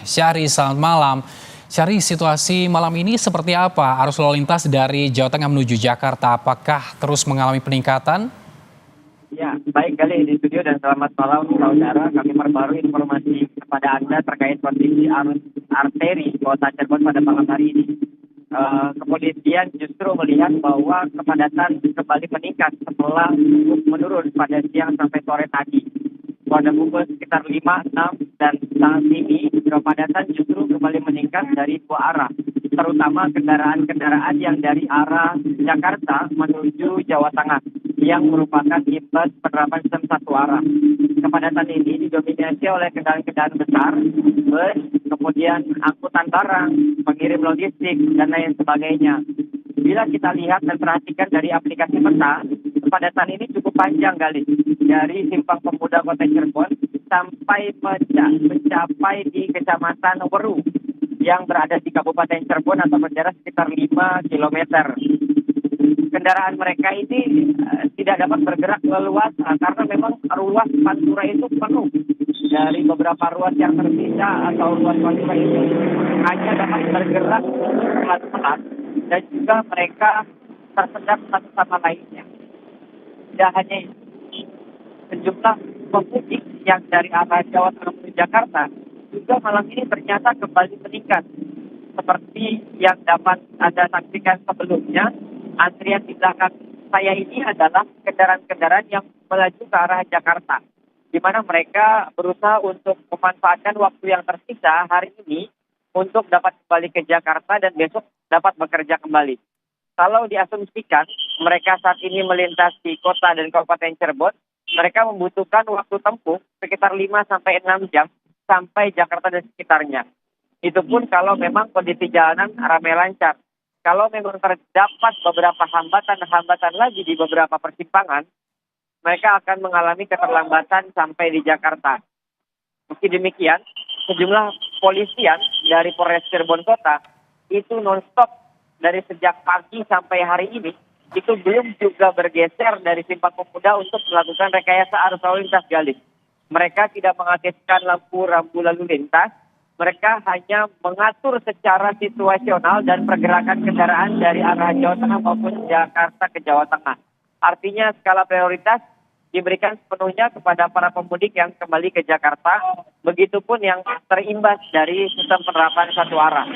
Syahri, selamat malam. Syahri, situasi malam ini seperti apa? Arus lalu lintas dari Jawa Tengah menuju Jakarta, apakah terus mengalami peningkatan? Ya, baik kali di studio dan selamat malam saudara. Kami perbarui informasi kepada Anda terkait kondisi arus arteri kota Cirebon pada malam hari ini. Kepolisian justru melihat bahwa kepadatan kembali meningkat setelah menurun pada siang sampai sore tadi. Pada pukul sekitar 5, 6, dan saat ini kepadatan justru kembali meningkat dari dua arah, terutama kendaraan-kendaraan yang dari arah Jakarta menuju Jawa Tengah yang merupakan imbas penerapan sistem satu arah. Kepadatan ini didominasi oleh kendaraan-kendaraan besar, bus, kemudian angkutan barang, pengirim logistik, dan lain sebagainya. Bila kita lihat dan perhatikan dari aplikasi peta, kepadatan ini cukup panjang kali. Dari Simpang Pemuda Kota Cirebon sampai mencapai di Kecamatan Weru yang berada di Kabupaten Cirebon atau berjarak sekitar 5 kilometer. Kendaraan mereka ini tidak dapat bergerak leluasa karena memang ruas Pantura itu penuh. Dari beberapa ruas yang tersisa atau ruas Pantura itu hanya dapat bergerak pelan-pelan dan juga mereka tersendat satu sama lainnya. Tidak hanya itu, sejumlah pemudik yang dari arah Jawa Tengah menuju Jakarta juga malam ini ternyata kembali meningkat. Seperti yang dapat Anda saksikan sebelumnya, antrian di belakang saya ini adalah kendaraan-kendaraan yang melaju ke arah Jakarta, di mana mereka berusaha untuk memanfaatkan waktu yang tersisa hari ini untuk dapat kembali ke Jakarta dan besok dapat bekerja kembali. Kalau diasumsikan mereka saat ini melintasi kota dan Kabupaten Cirebon, mereka membutuhkan waktu tempuh sekitar 5 sampai 6 jam sampai Jakarta dan sekitarnya. Itu pun kalau memang kondisi jalanan ramai lancar. Kalau memang terdapat beberapa hambatan lagi di beberapa persimpangan, mereka akan mengalami keterlambatan sampai di Jakarta. Meski demikian, sejumlah polisian dari Polres Cirebon Kota itu non-stop dari sejak pagi sampai hari ini itu belum juga bergeser dari Simpang Pemuda untuk melakukan rekayasa arus lalu lintas Galih. Mereka tidak mengaktifkan lampu-lampu lalu lintas, mereka hanya mengatur secara situasional dan pergerakan kendaraan dari arah Jawa Tengah maupun Jakarta ke Jawa Tengah. Artinya skala prioritas diberikan sepenuhnya kepada para pemudik yang kembali ke Jakarta, begitupun yang terimbas dari sistem penerapan satu arah.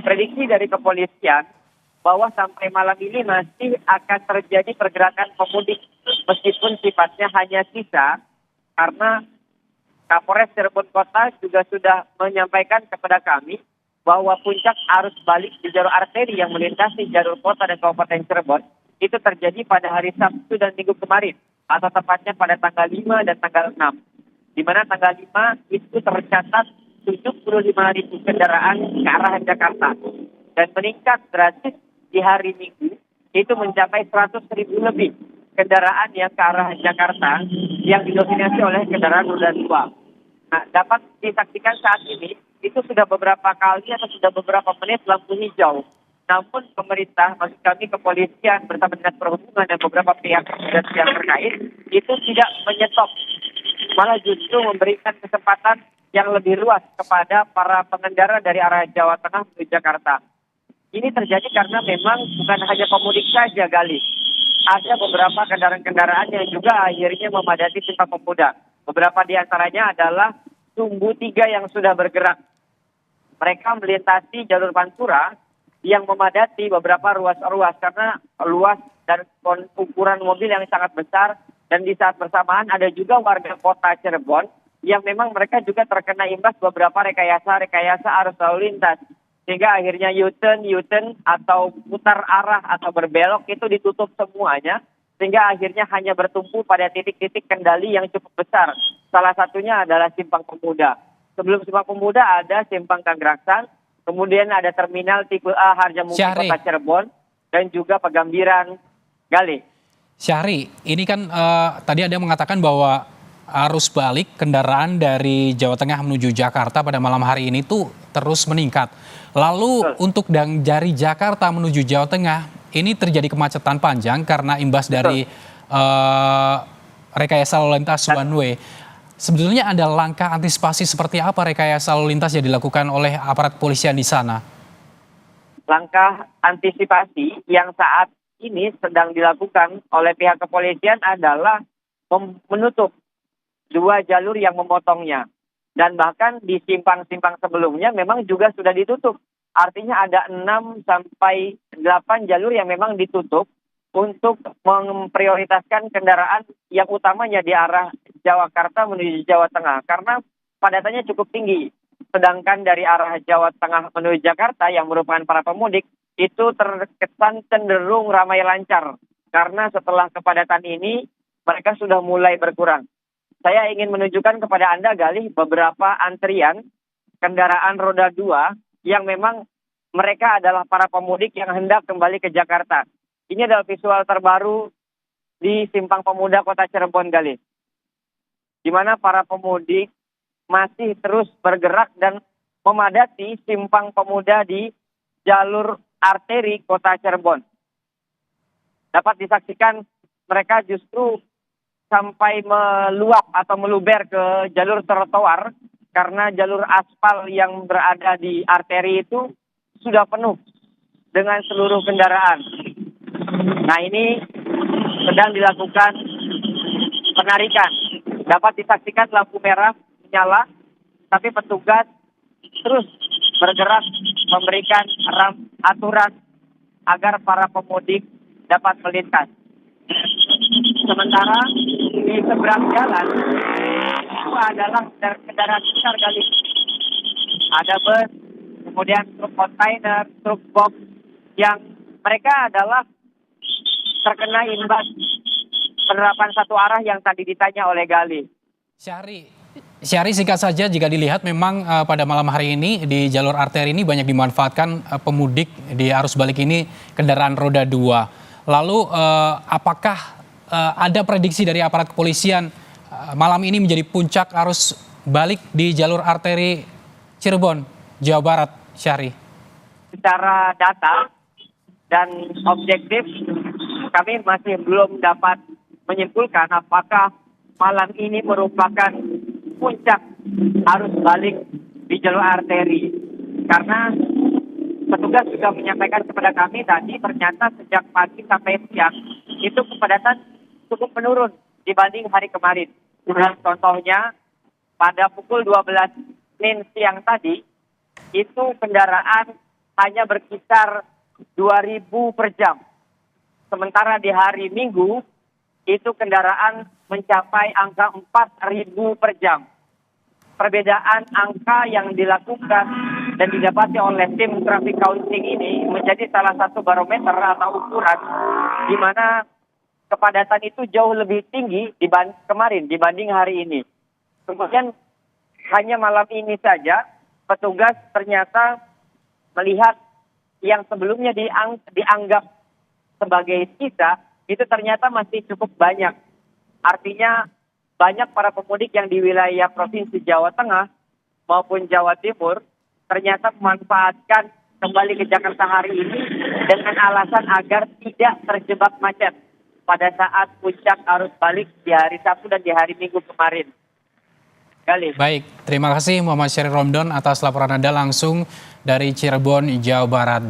Prediksi dari kepolisian bahwa sampai malam ini masih akan terjadi pergerakan pemudik meskipun sifatnya hanya sisa, karena Kapolres Cirebon Kota juga sudah menyampaikan kepada kami bahwa puncak arus balik di jalur arteri yang melintasi jalur kota dan Kabupaten Cirebon itu terjadi pada hari Sabtu dan Minggu kemarin, atau tepatnya pada tanggal 5 dan tanggal 6. Di mana tanggal 5 itu tercatat 75.000 kendaraan ke arah Jakarta dan meningkat drastis di hari Minggu itu mencapai 100.000 lebih kendaraan yang ke arah Jakarta yang didominasi oleh kendaraan roda 2. Nah, dapat disaksikan saat ini itu sudah beberapa kali atau sudah beberapa menit lampu hijau. Namun pemerintah, maksud kami kepolisian bersama dinas perhubungan dan beberapa pihak yang terkait itu tidak menyetop, malah justru memberikan kesempatan yang lebih luas kepada para pengendara dari arah Jawa Tengah menuju Jakarta. Ini terjadi karena memang bukan hanya pemudik saja, Galih. Ada beberapa kendaraan-kendaraan yang juga akhirnya memadati Simpang Pemuda. Beberapa di antaranya adalah Sumbu 3 yang sudah bergerak. Mereka melintasi jalur Pantura yang memadati beberapa ruas-ruas karena luas dan ukuran mobil yang sangat besar. Dan di saat bersamaan ada juga warga kota Cirebon yang memang mereka juga terkena imbas beberapa rekayasa arus lalu lintas. Sehingga akhirnya U-turn atau putar arah atau berbelok itu ditutup semuanya. Sehingga akhirnya hanya bertumpu pada titik-titik kendali yang cukup besar. Salah satunya adalah Simpang Pemuda. Sebelum Simpang Pemuda ada Simpang Kangraksan, kemudian ada Terminal Tikul A Harjamukti Kota Cirebon, dan juga Pegambiran Galih. Syahri, ini kan tadi Anda mengatakan bahwa arus balik kendaraan dari Jawa Tengah menuju Jakarta pada malam hari ini tuh terus meningkat. Lalu untuk dari Jakarta menuju Jawa Tengah, ini terjadi kemacetan panjang karena imbas dari rekayasa lalu lintas one way. Sebetulnya ada langkah antisipasi seperti apa rekayasa lalu lintas yang dilakukan oleh aparat kepolisian di sana? Langkah antisipasi yang saat ini sedang dilakukan oleh pihak kepolisian adalah menutup dua jalur yang memotongnya. Dan bahkan di simpang-simpang sebelumnya memang juga sudah ditutup. Artinya ada 6 sampai 8 jalur yang memang ditutup untuk memprioritaskan kendaraan yang utamanya di arah Jakarta menuju Jawa Tengah. Karena padatannya cukup tinggi. Sedangkan dari arah Jawa Tengah menuju Jakarta yang merupakan para pemudik itu terkesan cenderung ramai lancar. Karena setelah kepadatan ini mereka sudah mulai berkurang. Saya ingin menunjukkan kepada Anda, Galih, beberapa antrian kendaraan roda 2 yang memang mereka adalah para pemudik yang hendak kembali ke Jakarta. Ini adalah visual terbaru di Simpang Pemuda Kota Cirebon, Galih, di mana para pemudik masih terus bergerak dan memadati Simpang Pemuda di jalur arteri Kota Cirebon. Dapat disaksikan mereka justru sampai meluap atau meluber ke jalur trotoar karena jalur aspal yang berada di arteri itu sudah penuh dengan seluruh kendaraan. Nah, ini sedang dilakukan penarikan. Dapat disaksikan lampu merah menyala, tapi petugas terus bergerak memberikan aturan agar para pemudik dapat melintas. Sementara di seberang jalan itu adalah kendaraan besar, kali. Ada bus, kemudian truk kontainer, truk box yang mereka adalah terkena imbas penerapan satu arah yang tadi ditanya oleh Gali. Syahri, singkat saja jika dilihat memang pada malam hari ini di jalur arteri ini banyak dimanfaatkan pemudik di arus balik ini kendaraan roda 2. Lalu apakah ada prediksi dari aparat kepolisian malam ini menjadi puncak arus balik di jalur arteri Cirebon, Jawa Barat, Syahri? Secara data dan objektif kami masih belum dapat menyimpulkan apakah malam ini merupakan puncak arus balik di jalur arteri. Karena petugas juga menyampaikan kepada kami tadi ternyata sejak pagi sampai siang itu kepadatan cukup menurun dibanding hari kemarin. Contohnya pada pukul 12 Senin siang tadi itu kendaraan hanya berkisar 2.000 per jam. Sementara di hari Minggu itu kendaraan mencapai angka 4.000 per jam. Perbedaan angka yang dilakukan dan didapati oleh tim traffic counting ini menjadi salah satu barometer atau ukuran di mana kepadatan itu jauh lebih tinggi dibanding hari ini. Kemudian hanya malam ini saja petugas ternyata melihat yang sebelumnya dianggap sebagai sisa itu ternyata masih cukup banyak. Artinya banyak para pemudik yang di wilayah Provinsi Jawa Tengah maupun Jawa Timur ternyata memanfaatkan kembali ke Jakarta hari ini dengan alasan agar tidak terjebak macet pada saat puncak arus balik di hari Sabtu dan di hari Minggu kemarin. Gali. Baik, terima kasih Muhammad Syahri Romdon atas laporan Anda langsung dari Cirebon, Jawa Barat.